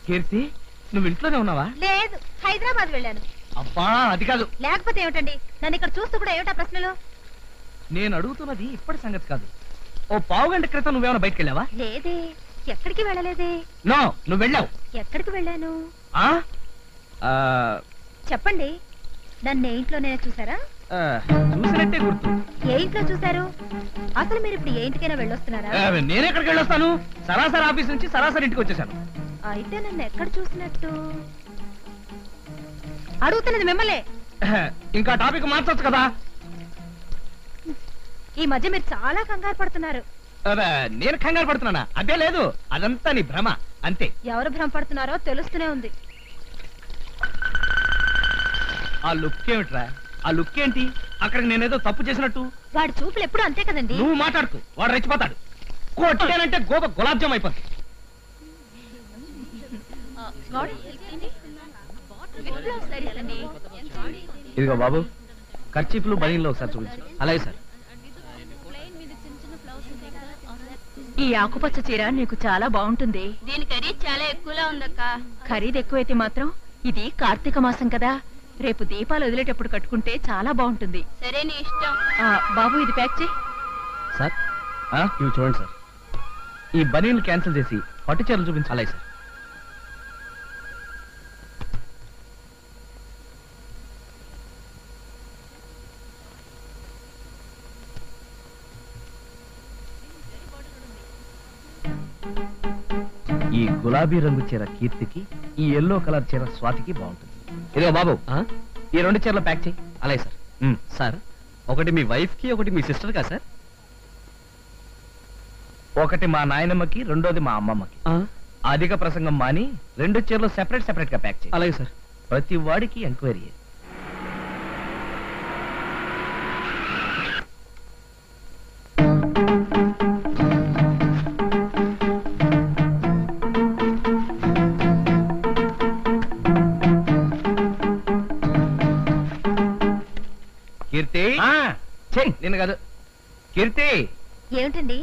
కీర్తి నువ్వు ఇంట్లోనే ఉన్నావా? లేదు, హైదరాబాద్ వెళ్ళాను. అబ్బా అది కాదు. లేకపోతే ఏమిటండి, నన్ను ఇక్కడ చూస్తూ కూడా ఏమిటా ప్రశ్నలు? నేను అడుగుతున్నది ఇప్పటి సంగతి కాదు. ఓ పావు గంట క్రితం నువ్వేమైనా బయటకు వెళ్ళావా? లేదే, ఎక్కడికి వెళ్ళలేదే. నో, నువ్వు వెళ్ళావు. ఎక్కడికి వెళ్ళాను చెప్పండి. నన్ను ఏ ఇంట్లోనే చూసారా? చూసినట్టే గుర్తు. ఏ ఇంట్లో చూసారు? అసలు మీరు ఇప్పుడు ఏ ఇంటికైనా వెళ్ళొస్తున్నారా? నేను ఎక్కడికి వెళ్ళొస్తాను? సరాసరి ఆఫీస్ నుంచి సరాసరి ఇంటికి వచ్చేసాను. అయితే నన్ను ఎక్కడ చూసినట్టు? అడుగుతున్నది మిమ్మల్ని. ఇంకా టాపిక్ మార్చొచ్చు కదా. ఈ మధ్య మీరు చాలా కంగారు పడుతున్నారు. నేను కంగారు పడుతున్నానా? అదే లేదు, అదంతా నీ భ్రమ అంతే. ఎవరు భ్రమ పడుతున్నారో తెలుస్తూనే ఉంది. ఆ లుక్ ఏమిట్రా? ఆ లుక్ ఏంటి? అక్కడికి నేనేదో తప్పు చేసినట్టు. వాడి చూపులు ఎప్పుడు అంతే కదండి. నువ్వు మాట్లాడుతూ వాడు రెచ్చిపోతాడు. కొట్టానంటే గోప గులాబ్ జామ్ అయిపోతుంది. ఇదిగో బాబు, కర్చీఫ్లు బనీన్లో ఒకసారి చూపించు. అలాగే సార్. ఈ ఆకుపచ్చ చీర నీకు చాలా బాగుంటుంది. దీని ఖరీదు చాలా ఎక్కువలా ఉందక్క. ఖరీదు ఎక్కువైతే మాత్రం ఇది కార్తీక మాసం కదా, రేపు దీపాలు వదిలేటప్పుడు కట్టుకుంటే చాలా బాగుంటుంది. సరే నీ ఇష్టం. బాబు ఇది ప్యాక్ చేయి. సార్ ఇవి చూడండి సార్. ఈ బనీన్లు క్యాన్సిల్ చేసి పట్టు చీరలు చూపించు. అలాగే సార్. ఈ గులాబీ రంగు చీర కీర్తికి, ఈ ఎల్లో కలర్ చీర స్వాతికి బాగుంటుంది. ఇదిగో బాబు, ఈ రెండు చీరలు ప్యాక్ చేయి. అలాగే సార్. సార్, ఒకటి మీ వైఫ్ కి, ఒకటి మీ సిస్టర్ కా సార్? ఒకటి మా నాయనమ్మకి, రెండోది మా అమ్మమ్మకి. అధిక ప్రసంగం మాని రెండు చీరలు సెపరేట్ సెపరేట్ గా ప్యాక్ చేయి. అలాగే సార్. ప్రతి వాడికి ఎంక్వైరీ. కీర్తి, నిన్ను కాదు. కీర్తి, ఏమిటండి?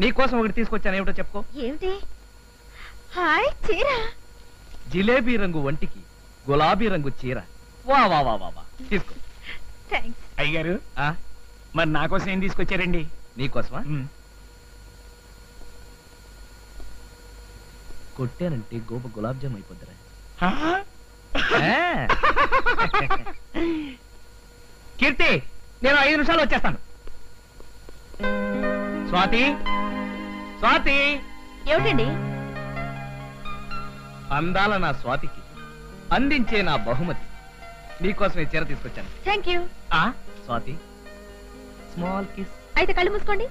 నీకోసం ఒకటి తీసుకొచ్చాను. ఏమిటో చెప్పుకో. ఏమిటి? హాయ్, చీర. జిలేబీ రంగు వంటికి గులాబీ రంగు చీర. వా వా వా వా వా, తీసుకో. థాంక్స్. అయ్యగారు, మరి నా కోసం ఏం తీసుకొచ్చారండి? నీకోసమా? కొట్టానంటే గోప గులాబ్ జామ్ అయిపోద్దిరా. కీర్తి, నేను 5 నిమిషాలు వచ్చేస్తాను. స్వాతి, స్వాతి. ఏమిటండి? అందాల నా స్వాతికి అందించే నా బహుమతి. నీకోసం ఈ చీర తీసుకొచ్చాను. Thank you. Swathi, small kiss. అయితే కళ్ళు మూసుకోండి.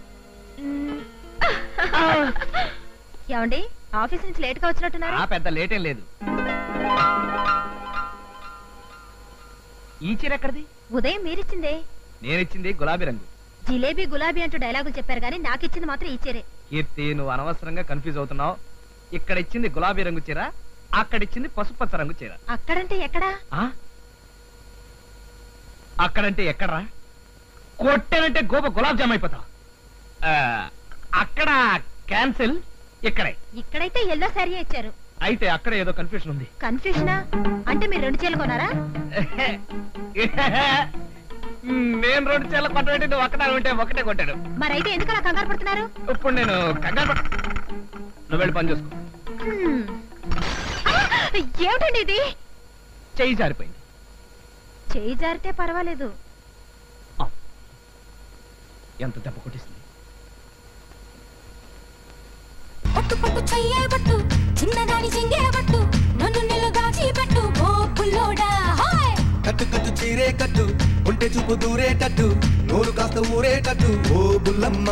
ఏమండి, ఆఫీస్ నుంచి లేట్ గా వచ్చినట్టున్నారు? పెద్ద లేటేం లేదు. ఈ చీర ఎక్కడిది? ఉదయం మీరిచ్చిందే. నేనిచ్చింది గులాబీ రంగు. జిలేబీ గులాబీ అంటూ డైలాగులు చెప్పారు కానీ నాకు ఇచ్చింది మాత్రం ఈ చీరే. కీర్తి, నువ్వు అనవసరంగా కన్ఫ్యూజ్ అవుతున్నావు. ఇక్కడ ఇచ్చింది గులాబీ రంగు చీర, అక్కడిచ్చింది పసుపచ్చ రంగు చీర. అక్కడంటే ఎక్కడా? అక్కడంటే ఎక్కడరా? కొట్టానంటే గోప గులాబ్ జామ్ అయిపోతావు. అక్కడ క్యాన్సిల్, ఇక్కడే. ఇక్కడైతే ఎల్లో శారీ ఇచ్చారు. అయితే అక్కడ ఏదో కన్ఫ్యూషన్ ఉంది. కన్ఫ్యూషనా? అంటే మీరు 2 చీరలు కొన్నారా? నేను 2 చీరలు కొట్టబెట్టి నువ్వు ఒక్కటే ఉంటే ఒకటే కొట్టాడు. మరైతే ఎందుకు అలా కంగారు పడుతున్నారు? ఇప్పుడు నేను కంగారు నువ్వు వెళ్ళి పని చూసుకో. ఏమిటండి ఇది? చెయ్యి జారిపోయింది. చెయ్యి జారితే పర్వాలేదు. ఎంత దెబ్బ కొట్టిస్తుంది. పట్టు పట్టు చెయ్యబట్టు, చిన్నదాని చెంగేబట్టు, నన్ను నిలుగాచి పెట్టు ఓ పుల్లోడా. హాయ్ కట్టు కట్టు చీరే కట్టు, ఉంటే చూపు దూరేటట్టు, నోరు కాస్త ఊరేటట్టు ఓ బుల్లమ్మ.